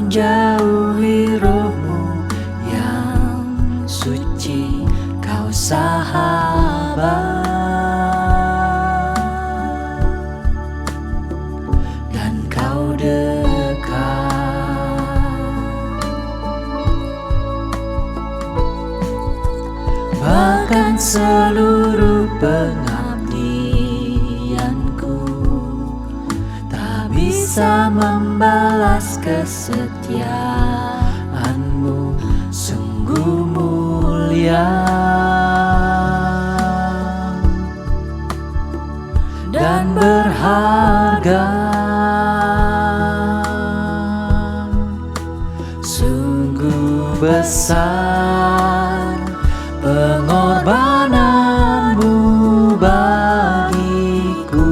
menjauhi rohmu yang suci, kau sahabat, dan kau dekat. Bahkan seluruh pengabdianku tak bisa membalas kesetiaanmu, sungguh mulia dan berharga. Sungguh besar pengorbananmu bagiku,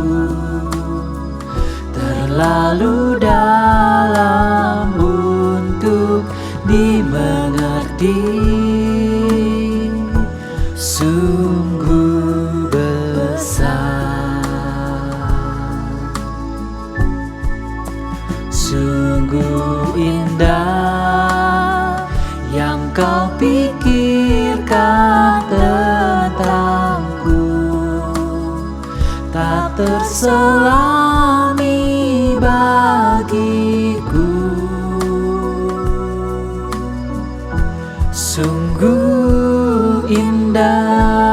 terlalu dalam untuk dimengerti. Sungguh besar, sungguh indah yang kau pikirkan tentangku, tak terselami bagiku. Sungguh indah.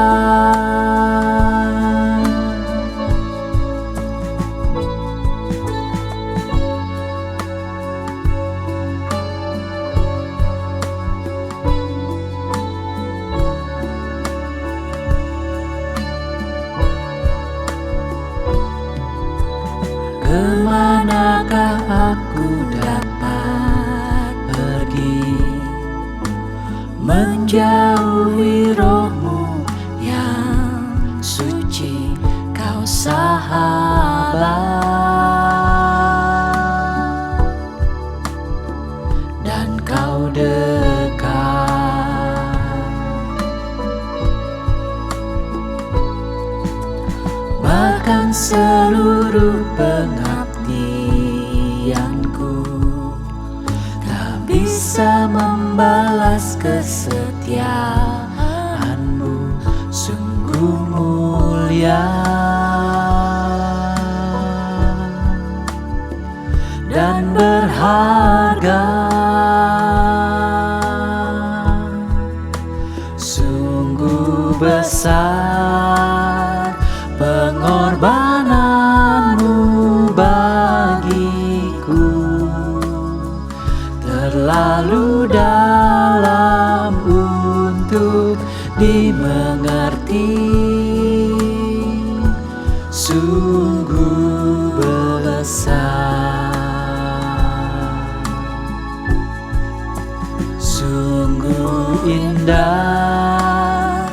Kemanakah aku dapat pergi, menjauhi rohmu yang suci, kau sahabat, dan kau dekat. Bahkan seluruh pengabdianku tak bisa membalas kesetiaanmu, sungguh mulia dan berharga. Sungguh besar pengorbananmu bagiku, terlalu dalam untuk dimengerti. Sungguh besar, sungguh indah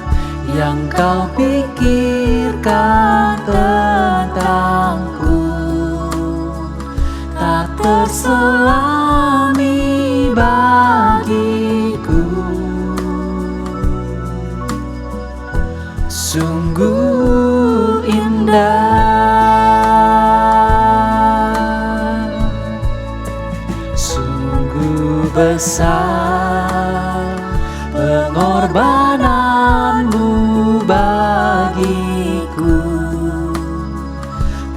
yang kau pikirkan tentangku, tak terselami bagiku. Sungguh indah, sungguh besar pengorbananmu bagiku,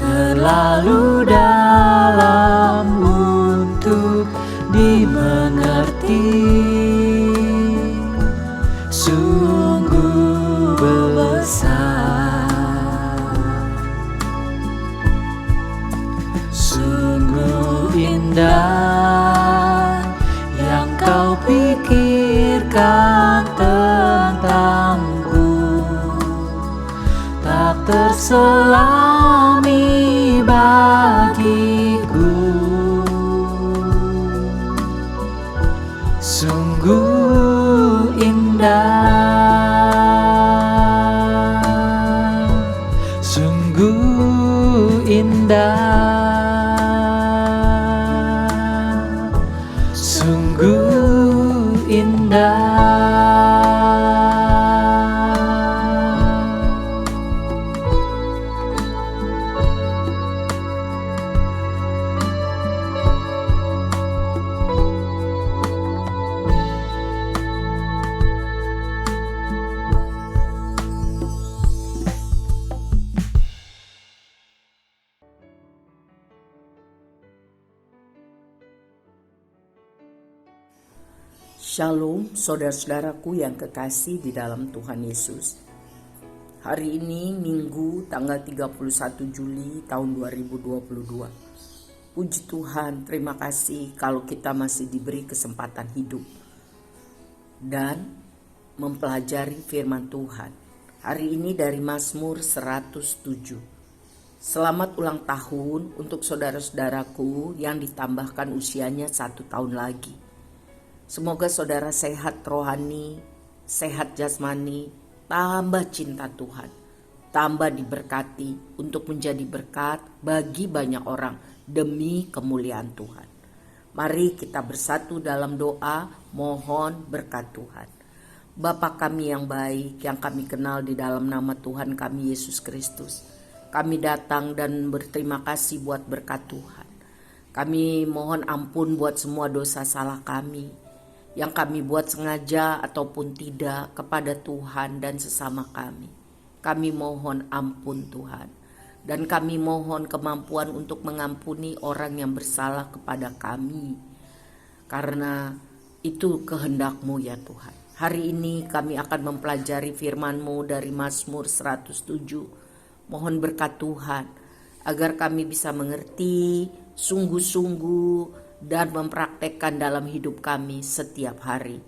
terlalu dalam untuk dimengerti. Sungguh besar, sungguh indah yang kau pikirkan tentangku, tak terselami bagiku. Sungguh indah, sungguh indah, sungguh indah. Shalom saudara-saudaraku yang kekasih di dalam Tuhan Yesus. Hari ini Minggu tanggal 31 Juli tahun 2022. Puji Tuhan, terima kasih kalau kita masih diberi kesempatan hidup dan mempelajari firman Tuhan. Hari ini dari Mazmur 107. Selamat ulang tahun untuk saudara-saudaraku yang ditambahkan usianya 1 tahun lagi. Semoga saudara sehat rohani, sehat jasmani, tambah cinta Tuhan, tambah diberkati untuk menjadi berkat bagi banyak orang demi kemuliaan Tuhan. Mari kita bersatu dalam doa mohon berkat Tuhan. Bapa kami yang baik, yang kami kenal di dalam nama Tuhan kami Yesus Kristus, kami datang dan berterima kasih buat berkat Tuhan. Kami mohon ampun buat semua dosa salah kami yang kami buat sengaja ataupun tidak kepada Tuhan dan sesama kami. Kami mohon ampun Tuhan. Dan kami mohon kemampuan untuk mengampuni orang yang bersalah kepada kami. Karena itu kehendak-Mu ya Tuhan. Hari ini kami akan mempelajari firman-Mu dari Mazmur 107. Mohon berkat Tuhan agar kami bisa mengerti sungguh-sungguh dan mempraktekkan dalam hidup kami setiap hari.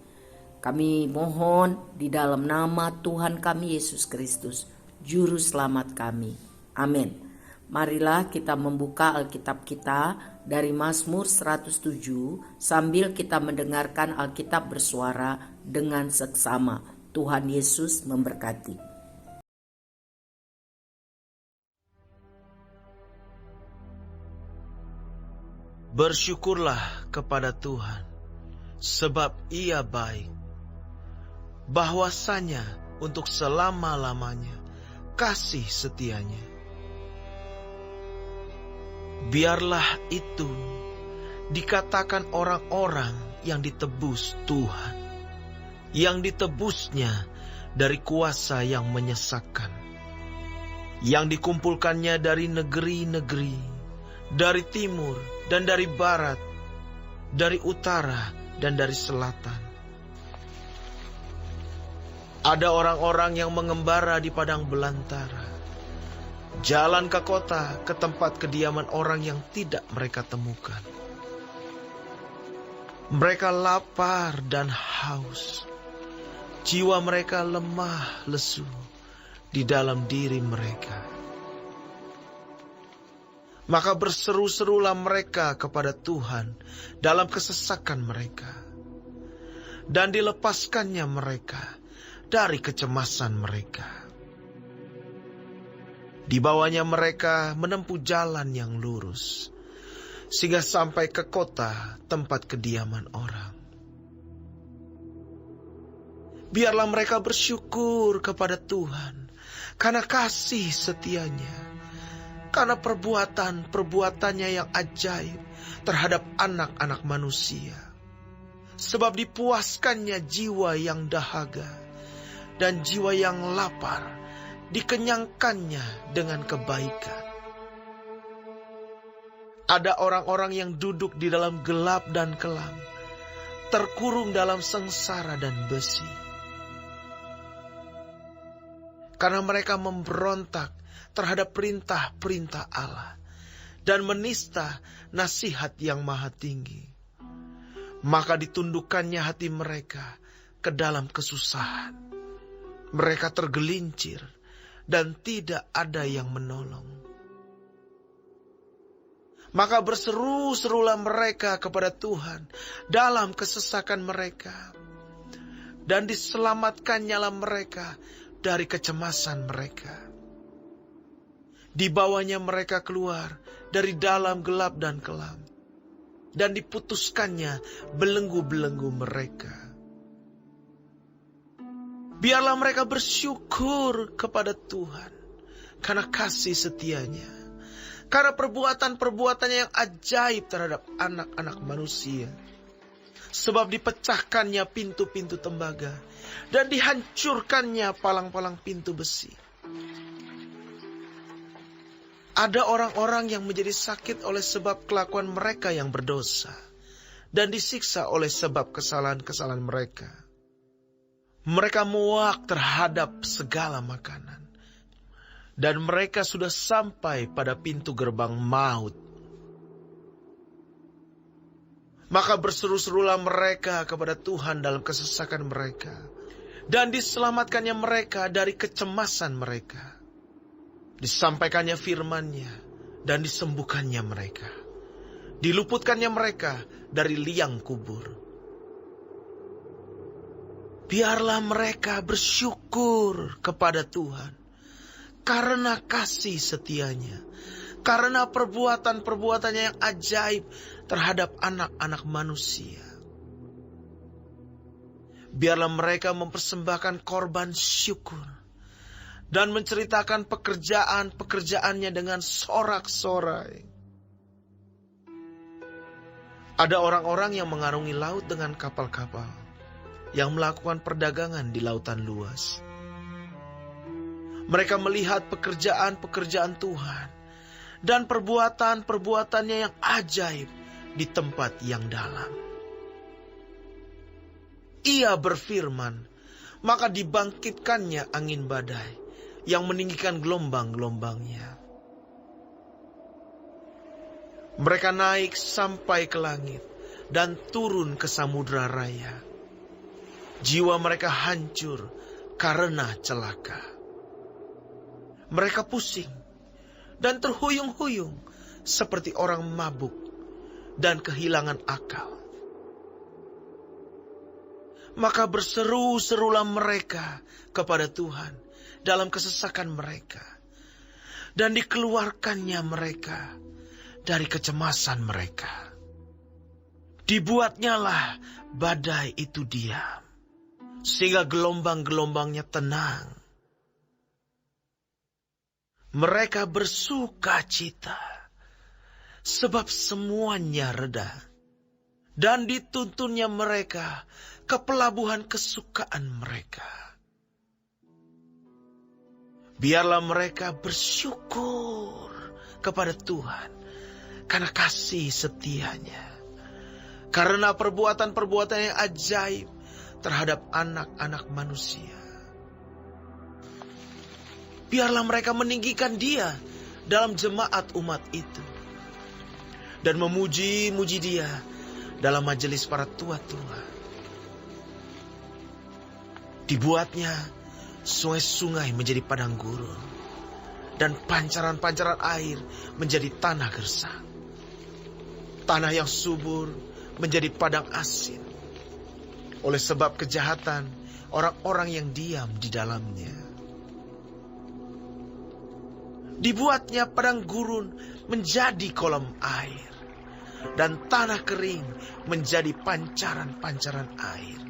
Kami mohon di dalam nama Tuhan kami Yesus Kristus, Juru Selamat kami. Amin. Marilah kita membuka Alkitab kita dari Mazmur 107 sambil kita mendengarkan Alkitab bersuara dengan seksama. Tuhan Yesus memberkati. Bersyukurlah kepada Tuhan, sebab Ia baik. Bahwasanya untuk selama-lamanya kasih setianya. Biarlah itu dikatakan orang-orang yang ditebus Tuhan, yang ditebusnya dari kuasa yang menyesatkan, yang dikumpulkannya dari negeri-negeri, dari timur dan dari barat, dari utara dan dari selatan. Ada orang-orang yang mengembara di padang belantara, jalan ke kota, ke tempat kediaman orang yang tidak mereka temukan. Mereka lapar dan haus, jiwa mereka lemah lesu di dalam diri mereka. Maka berseru-serulah mereka kepada Tuhan dalam kesesakan mereka, dan dilepaskannya mereka dari kecemasan mereka. Dibawanya mereka menempuh jalan yang lurus, sehingga sampai ke kota tempat kediaman orang. Biarlah mereka bersyukur kepada Tuhan karena kasih setianya, karena perbuatan-perbuatannya yang ajaib terhadap anak-anak manusia. Sebab dipuaskannya jiwa yang dahaga dan jiwa yang lapar dikenyangkannya dengan kebaikan. Ada orang-orang yang duduk di dalam gelap dan kelam, terkurung dalam sengsara dan besi. Karena mereka memberontak terhadap perintah-perintah Allah dan menista nasihat yang maha tinggi. Maka ditundukkannya hati mereka ke dalam kesusahan. Mereka tergelincir dan tidak ada yang menolong. Maka berseru-serulah mereka kepada Tuhan dalam kesesakan mereka, dan diselamatkannya mereka dari kecemasan mereka. Dibawanya mereka keluar dari dalam gelap dan kelam, dan diputuskannya belenggu-belenggu mereka. Biarlah mereka bersyukur kepada Tuhan karena kasih setianya, karena perbuatan-perbuatannya yang ajaib terhadap anak-anak manusia. Sebab dipecahkannya pintu-pintu tembaga, dan dihancurkannya palang-palang pintu besi. Ada orang-orang yang menjadi sakit oleh sebab kelakuan mereka yang berdosa, dan disiksa oleh sebab kesalahan-kesalahan mereka. Mereka muak terhadap segala makanan, dan mereka sudah sampai pada pintu gerbang maut. Maka berseru-serulah mereka kepada Tuhan dalam kesesakan mereka, dan diselamatkannya mereka dari kecemasan mereka. Disampaikannya firman-Nya, dan disembuhkannya mereka. Diluputkannya mereka dari liang kubur. Biarlah mereka bersyukur kepada Tuhan karena kasih setia-Nya, karena perbuatan-perbuatannya yang ajaib terhadap anak-anak manusia. Biarlah mereka mempersembahkan korban syukur dan menceritakan pekerjaan-pekerjaannya dengan sorak-sorai. Ada orang-orang yang mengarungi laut dengan kapal-kapal, yang melakukan perdagangan di lautan luas. Mereka melihat pekerjaan-pekerjaan Tuhan dan perbuatan-perbuatannya yang ajaib di tempat yang dalam. Ia berfirman, maka dibangkitkannya angin badai yang meninggikan gelombang-gelombangnya. Mereka naik sampai ke langit dan turun ke samudra raya. Jiwa mereka hancur karena celaka. Mereka pusing dan terhuyung-huyung seperti orang mabuk dan kehilangan akal. Maka berseru-serulah mereka kepada Tuhan dalam kesesakan mereka, dan dikeluarkannya mereka dari kecemasan mereka. Dibuatnyalah badai itu diam, sehingga gelombang-gelombangnya tenang. Mereka bersuka cita, sebab semuanya reda, dan dituntunnya mereka ke pelabuhan kesukaan mereka. Biarlah mereka bersyukur kepada Tuhan karena kasih setia-Nya, karena perbuatan-perbuatan yang ajaib terhadap anak-anak manusia. Biarlah mereka meninggikan Dia dalam jemaat umat itu, dan memuji-muji Dia dalam majelis para tua-tua. Dibuatnya sungai-sungai menjadi padang gurun, dan pancaran-pancaran air menjadi tanah gersang. Tanah yang subur menjadi padang asin, oleh sebab kejahatan orang-orang yang diam di dalamnya. Dibuatnya padang gurun menjadi kolam air, dan tanah kering menjadi pancaran-pancaran air.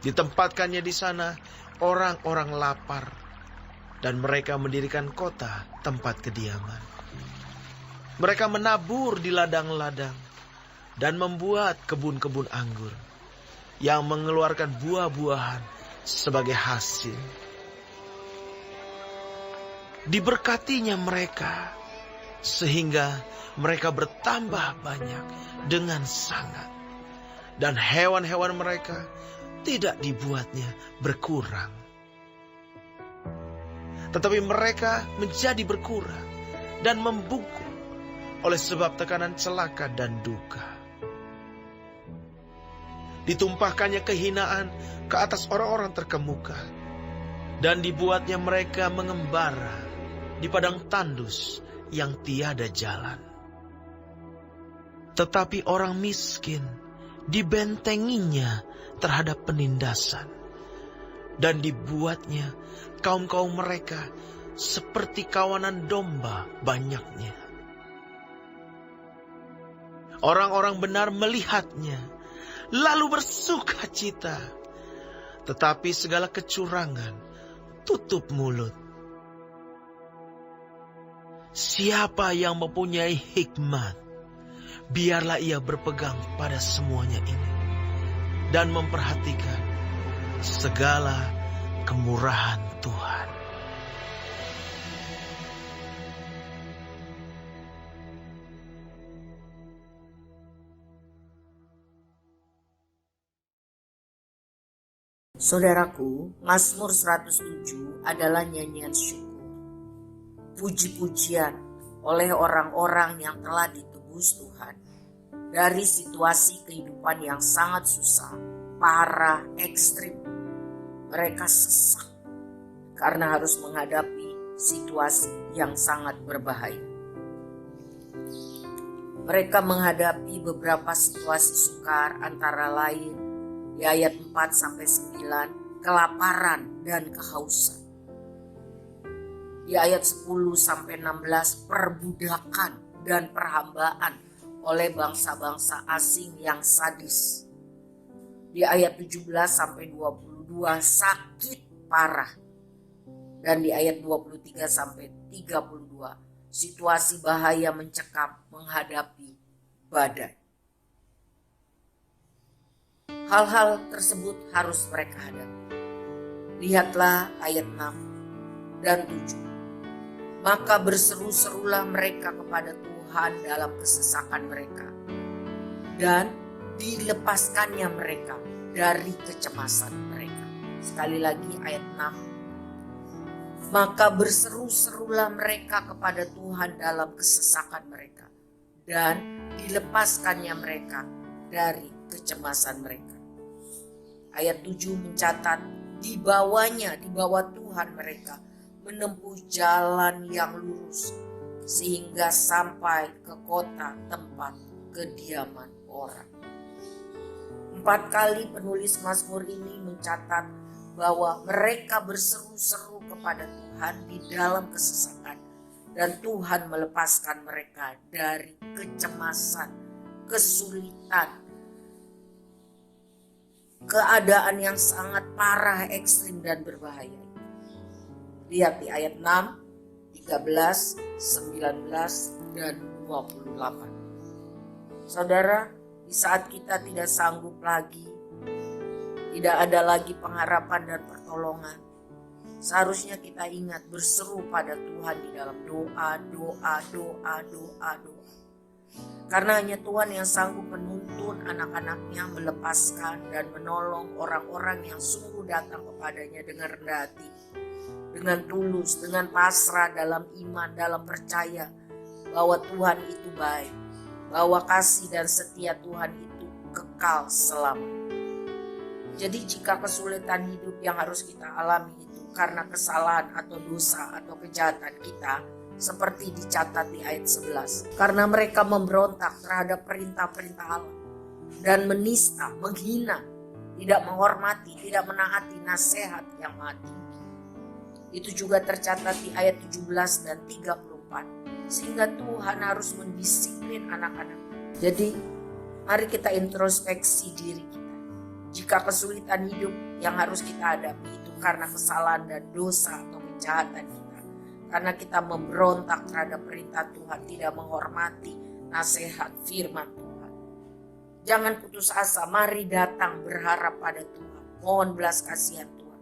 Ditempatkannya di sana orang-orang lapar, dan mereka mendirikan kota tempat kediaman. Mereka menabur di ladang-ladang dan membuat kebun-kebun anggur yang mengeluarkan buah-buahan sebagai hasil. Diberkatinya mereka sehingga mereka bertambah banyak dengan sangat, dan hewan-hewan mereka tidak dibuatnya berkurang. Tetapi mereka menjadi berkurang dan membungkuk oleh sebab tekanan celaka dan duka. Ditumpahkannya kehinaan ke atas orang-orang terkemuka, dan dibuatnya mereka mengembara di padang tandus yang tiada jalan. Tetapi orang miskin dibentenginya terhadap penindasan, dan dibuatnya kaum-kaum mereka seperti kawanan domba banyaknya. Orang-orang benar melihatnya, lalu bersuka cita, tetapi segala kecurangan tutup mulut. Siapa yang mempunyai hikmat, biarlah ia berpegang pada semuanya ini, dan memperhatikan segala kemurahan Tuhan. Saudaraku, Mazmur 107 adalah nyanyian syukur, puji-pujian oleh orang-orang yang telah ditebus Tuhan dari situasi kehidupan yang sangat susah, parah, ekstrim. Mereka sesak karena harus menghadapi situasi yang sangat berbahaya. Mereka menghadapi beberapa situasi sukar, antara lain di ayat 4-9, kelaparan dan kehausan. Di ayat 10-16, perbudakan dan perhambaan oleh bangsa-bangsa asing yang sadis. Di ayat 17-22, sakit parah. Dan di ayat 23-32, situasi bahaya mencekam menghadapi badai. Hal-hal tersebut harus mereka hadapi. Lihatlah ayat 6 dan 7. Maka berseru-serulah mereka kepada Tuhan dalam kesesakan mereka, dan dilepaskannya mereka dari kecemasan mereka. Sekali lagi ayat 6. Maka berseru-serulah mereka kepada Tuhan dalam kesesakan mereka, dan dilepaskannya mereka dari kecemasan mereka. Ayat 7 mencatat, di bawah Tuhan mereka menempuh jalan yang lurus sehingga sampai ke kota tempat kediaman orang. 4 kali penulis Mazmur ini mencatat bahwa mereka berseru-seru kepada Tuhan di dalam kesesakan, dan Tuhan melepaskan mereka dari kecemasan, kesulitan, keadaan yang sangat parah, ekstrim, dan berbahaya. Lihat di ayat 6, 13, 19, dan 28. Saudara, di saat kita tidak sanggup lagi, tidak ada lagi pengharapan dan pertolongan, seharusnya kita ingat berseru pada Tuhan di dalam doa. Karena hanya Tuhan yang sanggup menuntun anak-anaknya, melepaskan dan menolong orang-orang yang sungguh datang kepadanya dengan rendah hati, dengan tulus, dengan pasrah dalam iman, dalam percaya bahwa Tuhan itu baik, bahwa kasih dan setia Tuhan itu kekal selamanya. Jadi jika kesulitan hidup yang harus kita alami itu karena kesalahan atau dosa atau kejahatan kita, seperti dicatat di ayat 11. Karena mereka memberontak terhadap perintah-perintah Allah dan menista, menghina, tidak menghormati, tidak menaati nasihat yang maha tinggi. Itu juga tercatat di ayat 17 dan 34. Sehingga Tuhan harus mendisiplin anak-anak. Jadi mari kita introspeksi diri kita. Jika kesulitan hidup yang harus kita hadapi itu karena kesalahan dan dosa atau kejahatan kita, karena kita memberontak terhadap perintah Tuhan, tidak menghormati nasihat firman Tuhan, jangan putus asa. Mari datang berharap pada Tuhan, mohon belas kasihan Tuhan,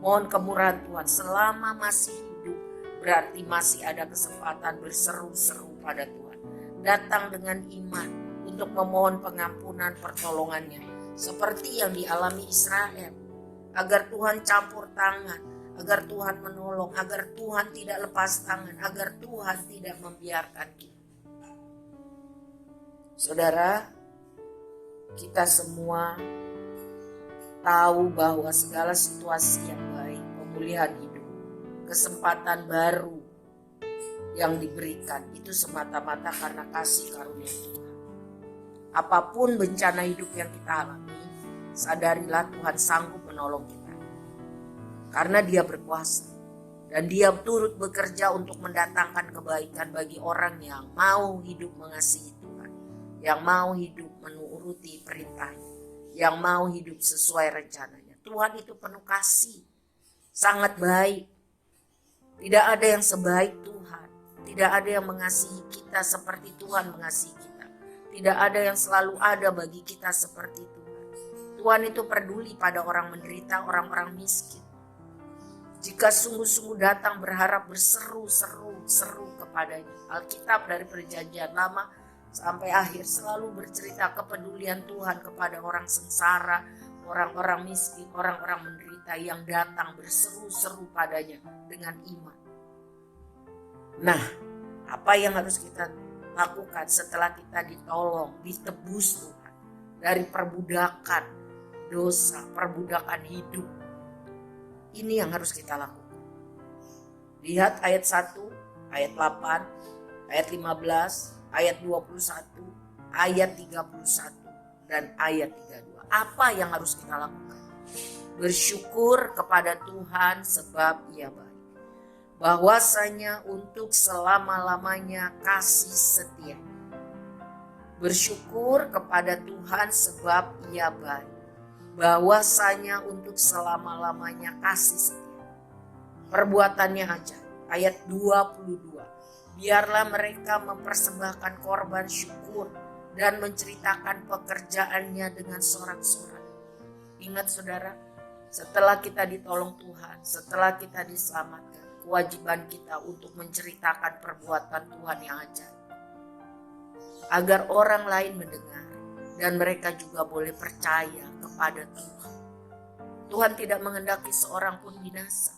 mohon kemurahan Tuhan. Selama masih hidup berarti masih ada kesempatan berseru-seru pada Tuhan. Datang dengan iman untuk memohon pengampunan pertolongannya, seperti yang dialami Israel, agar Tuhan campur tangan, agar Tuhan menolong, agar Tuhan tidak lepas tangan, agar Tuhan tidak membiarkan kita. Saudara, kita semua tahu bahwa segala situasi yang baik, pemulihan hidup, kesempatan baru yang diberikan itu semata-mata karena kasih karunia Tuhan. Apapun bencana hidup yang kita alami, sadarilah Tuhan sanggup menolong kita. Karena Dia berkuasa dan Dia turut bekerja untuk mendatangkan kebaikan bagi orang yang mau hidup mengasihi Tuhan, yang mau hidup menuruti perintahnya, yang mau hidup sesuai rencananya. Tuhan itu penuh kasih, sangat baik. Tidak ada yang sebaik Tuhan, tidak ada yang mengasihi kita seperti Tuhan mengasihi kita, tidak ada yang selalu ada bagi kita seperti Tuhan. Tuhan itu peduli pada orang menderita, orang-orang miskin. Jika sungguh-sungguh datang berharap berseru-seru kepadanya. Alkitab dari Perjanjian Lama sampai akhir selalu bercerita kepedulian Tuhan kepada orang sengsara, orang-orang miskin, orang-orang menderita yang datang berseru-seru padanya dengan iman. Nah, apa yang harus kita lakukan setelah kita ditolong, ditebus Tuhan dari perbudakan dosa, perbudakan hidup? Ini yang harus kita lakukan. Lihat ayat 1, ayat 8, ayat 15, ayat 21, ayat 31, dan ayat 32. Apa yang harus kita lakukan? Bersyukur kepada Tuhan sebab Ia baik. Bahwasanya untuk selama-lamanya kasih setia. Bersyukur kepada Tuhan sebab Ia baik. Bahwasanya untuk selama-lamanya kasih setia. Perbuatannya aja. Ayat 22. Biarlah mereka mempersembahkan korban syukur dan menceritakan pekerjaannya dengan sorak-sorai. Ingat saudara, setelah kita ditolong Tuhan, setelah kita diselamatkan, kewajiban kita untuk menceritakan perbuatan Tuhan yang ajaib. Agar orang lain mendengar dan mereka juga boleh percaya kepada Tuhan. Tuhan tidak menghendaki seorang pun binasa.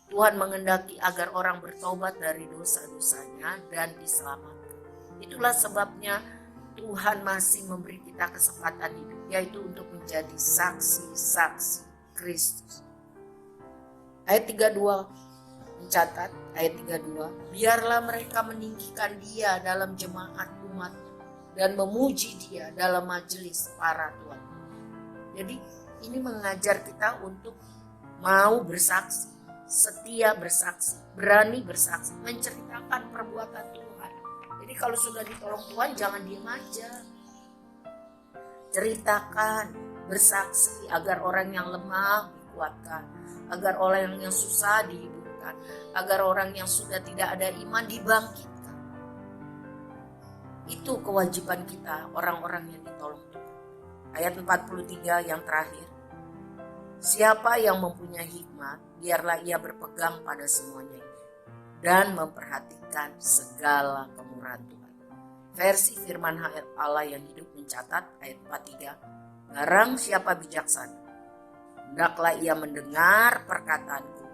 Tuhan menghendaki agar orang bertobat dari dosa-dosanya dan diselamatkan. Itulah sebabnya Tuhan masih memberi kita kesempatan hidup, yaitu untuk menjadi saksi-saksi Kristus. Ayat 32 mencatat, ayat 32, biarlah mereka meninggikan Dia dalam jemaat umat dan memuji Dia dalam majelis para tuan. Jadi ini mengajar kita untuk mau bersaksi, setia bersaksi, berani bersaksi, menceritakan perbuatan Tuhan. Jadi kalau sudah ditolong Tuhan jangan diam aja. Ceritakan, bersaksi agar orang yang lemah dikuatkan, agar orang yang susah dihiburkan, agar orang yang sudah tidak ada iman dibangkitkan. Itu kewajiban kita, orang-orang yang ditolong Tuhan. Ayat 43 yang terakhir. Siapa yang mempunyai hikmat, biarlah ia berpegang pada semuanya ini dan memperhatikan segala kemurahan Tuhan. Versi firman Allah yang hidup mencatat ayat 43. Barang siapa bijaksana, hendaklah ia mendengar perkataanku.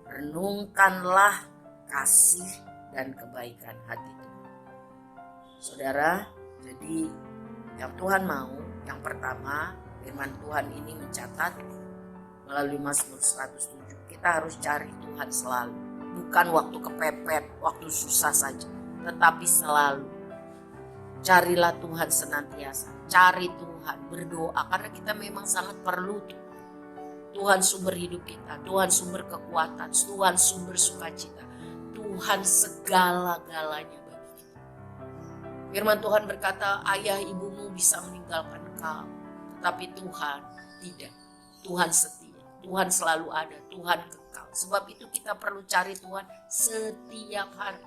Renungkanlah kasih dan kebaikan hati Tuhan. Saudara, jadi yang Tuhan mau, yang pertama firman Tuhan ini mencatat melalui Mazmur 107. Kita harus cari Tuhan selalu. Bukan waktu kepepet, waktu susah saja. Tetapi selalu. Carilah Tuhan senantiasa. Cari Tuhan, berdoa. Karena kita memang sangat perlu Tuhan. Tuhan sumber hidup kita. Tuhan sumber kekuatan. Tuhan sumber sukacita. Tuhan segala-galanya bagi kita. Firman Tuhan berkata, ayah ibumu bisa meninggalkan engkau. Tetapi Tuhan tidak. Tuhan setia. Tuhan selalu ada, Tuhan kekal. Sebab itu kita perlu cari Tuhan setiap hari.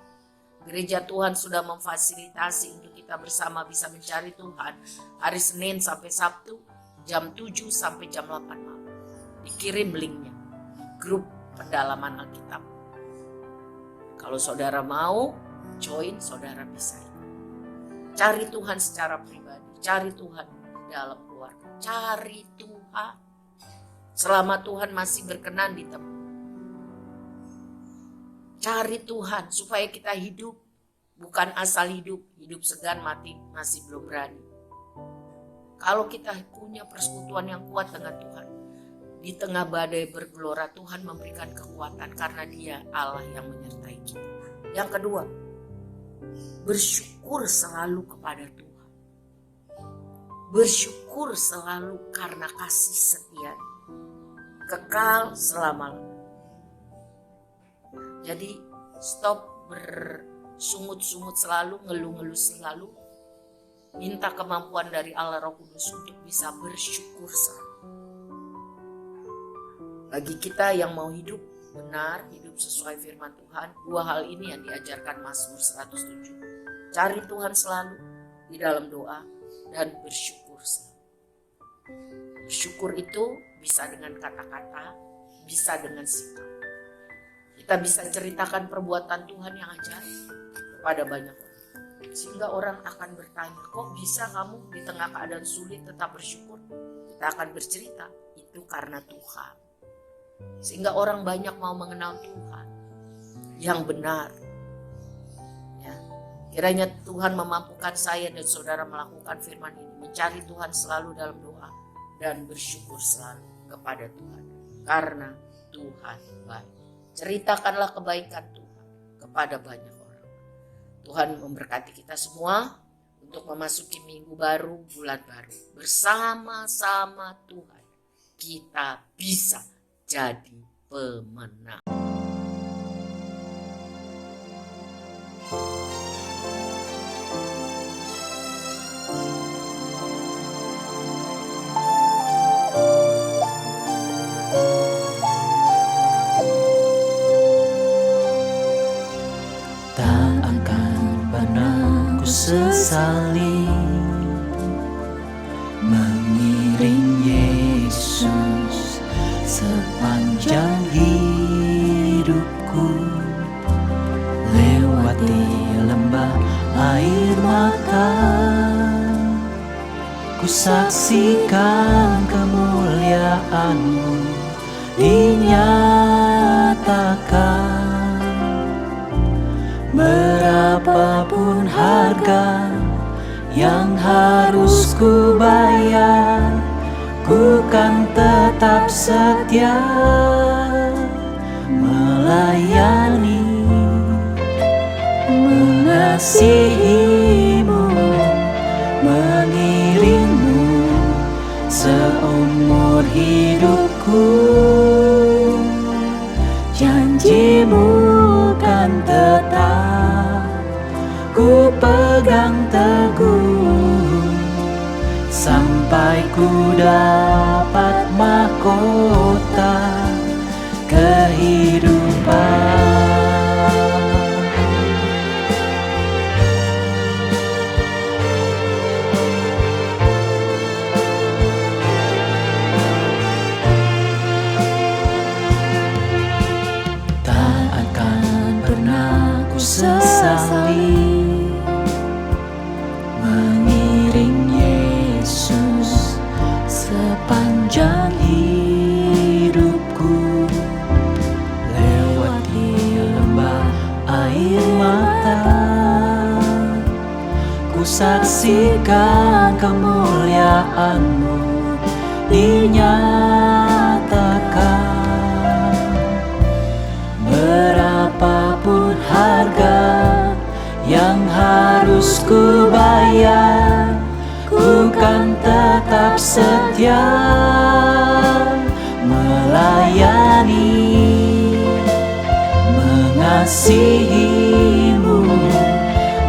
Gereja Tuhan sudah memfasilitasi untuk kita bersama bisa mencari Tuhan hari Senin sampai Sabtu jam 7 sampai jam 8 malam. Dikirim linknya di grup pendalaman Alkitab. Kalau saudara mau join, saudara bisa. Cari Tuhan secara pribadi, cari Tuhan di dalam keluarga, cari Tuhan. Selama Tuhan masih berkenan di tempat. Cari Tuhan supaya kita hidup. Bukan asal hidup. Hidup segan mati masih belum berani. Kalau kita punya persekutuan yang kuat dengan Tuhan. Di tengah badai bergelora Tuhan memberikan kekuatan. Karena Dia Allah yang menyertai kita. Yang kedua. Bersyukur selalu kepada Tuhan. Bersyukur selalu karena kasih setia kekal selama-lamanya. Jadi stop bersungut-sungut selalu, ngeluh-ngeluh selalu. Minta kemampuan dari Allah Roh Kudus untuk bisa bersyukur selalu. Bagi kita yang mau hidup benar, hidup sesuai firman Tuhan, dua hal ini yang diajarkan Mazmur 107. Cari Tuhan selalu di dalam doa dan bersyukur selalu. Bersyukur itu bisa dengan kata-kata, bisa dengan sikap. Kita bisa ceritakan perbuatan Tuhan yang ajaib kepada banyak orang. Sehingga orang akan bertanya, kok bisa kamu di tengah keadaan sulit tetap bersyukur? Kita kita akan bercerita itu karena Tuhan. Sehingga orang banyak mau mengenal Tuhan yang benar. Ya. Kiranya Tuhan memampukan saya dan saudara melakukan firman ini, mencari Tuhan selalu dalam doa dan bersyukur selalu kepada Tuhan karena Tuhan baik. Ceritakanlah kebaikan Tuhan kepada banyak orang. Tuhan memberkati kita semua untuk memasuki minggu baru, bulan baru. Bersama-sama Tuhan kita bisa jadi pemenang. Tak akan pernah ku sesali mengiring Yesus sepanjang hidupku, lewati lembah air mata. Ku saksikan kemuliaan-Mu dinyatakan. Berapapun harga yang harus ku bayar, ku kan tetap setia melayani, mengasihi-Mu, mengiring-Mu seumur hidupku. Janji-Mu kan tetap ku pegang teguh sampai ku dapat mahkota kehidupan. Tak akan pernah ku sesali mengiring Yesus sepanjang hidupku, lewati lembah air mata. Ku saksikan kemuliaan-Mu dinyatakan. Berapapun harga yang harus ku bayar, ku kan tetap setia melayani, mengasihi-Mu,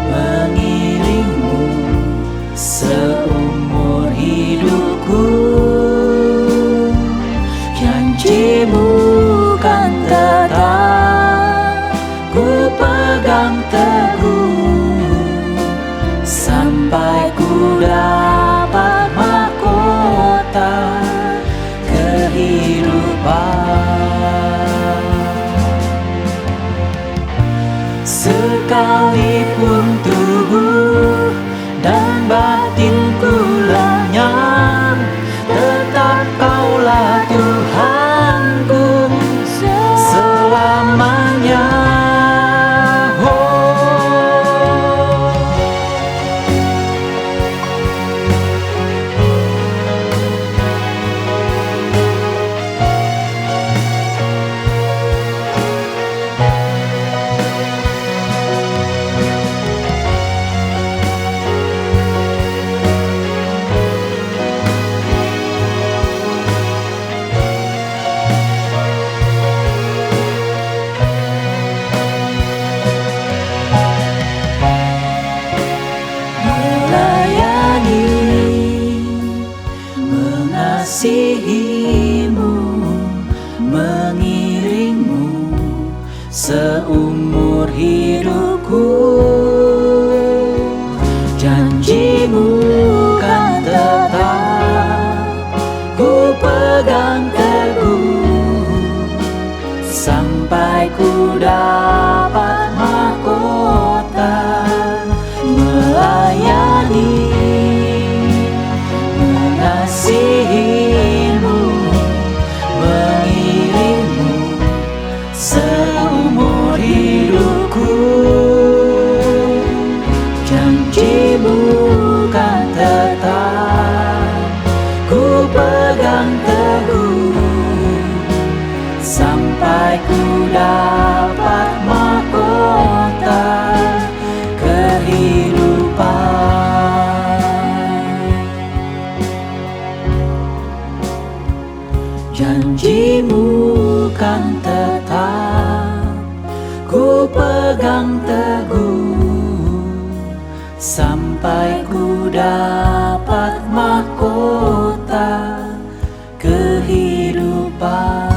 mengiring-Mu seumur hidupku. Janji-Mu kan tetap ku pegang teguh sampai ku dapat mahkota kehidupan. janjimu kan tetap ku pegang teguh sampai ku dapat mahkota kehidupan.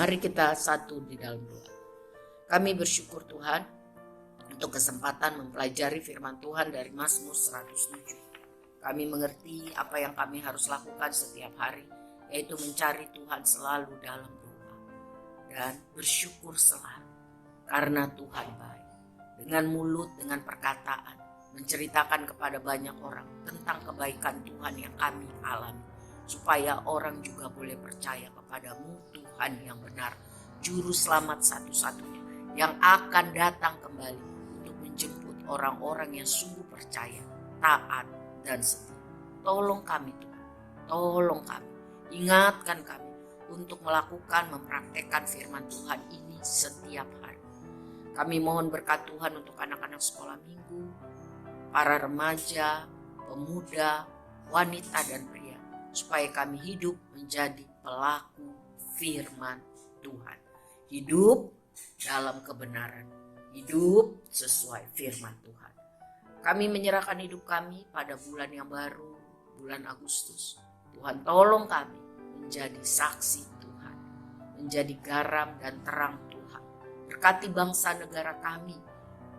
Mari kita satu di dalam doa. Kami bersyukur Tuhan untuk kesempatan mempelajari firman Tuhan dari Mazmur 107. Kami mengerti apa yang kami harus lakukan setiap hari, yaitu mencari Tuhan selalu dalam doa dan bersyukur selalu karena Tuhan baik. Dengan mulut, dengan perkataan, menceritakan kepada banyak orang tentang kebaikan Tuhan yang kami alami, supaya orang juga boleh percaya kepadamu, Tuhan yang benar, juru selamat satu-satunya yang akan datang kembali untuk menjemput orang-orang yang sungguh percaya, taat, dan setia. Tolong kami Tuhan, tolong kami, ingatkan kami untuk melakukan, mempraktekkan firman Tuhan ini setiap hari. Kami mohon berkat Tuhan untuk anak-anak sekolah minggu, para remaja, pemuda, wanita, dan pria, supaya kami hidup menjadi pelaku firman Tuhan. Hidup dalam kebenaran, hidup sesuai firman Tuhan. Kami menyerahkan hidup kami pada bulan yang baru, bulan Agustus. Tuhan tolong kami menjadi saksi Tuhan, menjadi garam dan terang Tuhan. Berkati bangsa negara kami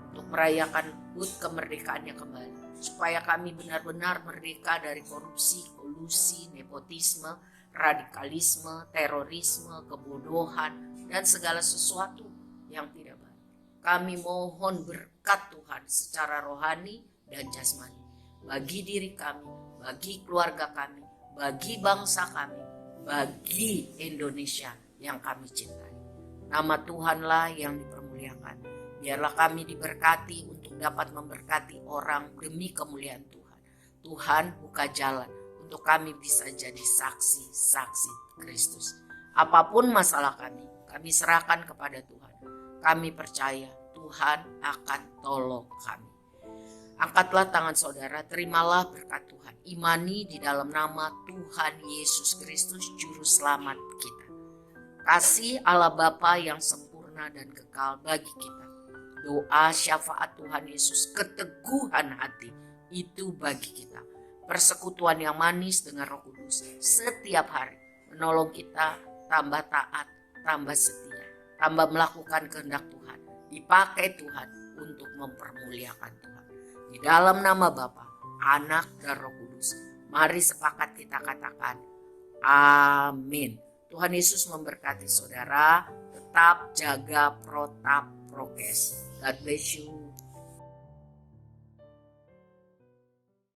untuk merayakan HUT kemerdekaannya kembali, supaya kami benar-benar merdeka dari korupsi, kolusi, nepotisme, radikalisme, terorisme, kebodohan, dan segala sesuatu yang tidak baik. Kami mohon berkat Tuhan secara rohani dan jasmani bagi diri kami, bagi keluarga kami, bagi bangsa kami, bagi Indonesia yang kami cintai. Nama Tuhanlah yang dipermuliakan. Biarlah kami diberkati untuk dapat memberkati orang demi kemuliaan Tuhan. Tuhan buka jalan untuk kami bisa jadi saksi-saksi Kristus. Apapun masalah kami serahkan kepada Tuhan. Kami percaya Tuhan akan tolong kami. Angkatlah tangan saudara, terimalah berkat Tuhan. Imani di dalam nama Tuhan Yesus Kristus, Juru Selamat kita. Kasih Allah Bapa yang sempurna dan kekal bagi kita. Doa syafaat Tuhan Yesus, keteguhan hati itu bagi kita. Persekutuan yang manis dengan Roh Kudus setiap hari menolong kita tambah taat, tambah setia, tambah melakukan kehendak Tuhan. Dipakai Tuhan untuk mempermuliakan Tuhan. Di dalam nama Bapa, Anak, dan Roh Kudus, mari sepakat kita katakan amin. Tuhan Yesus memberkati saudara. Tetap jaga protap prokes. God bless you.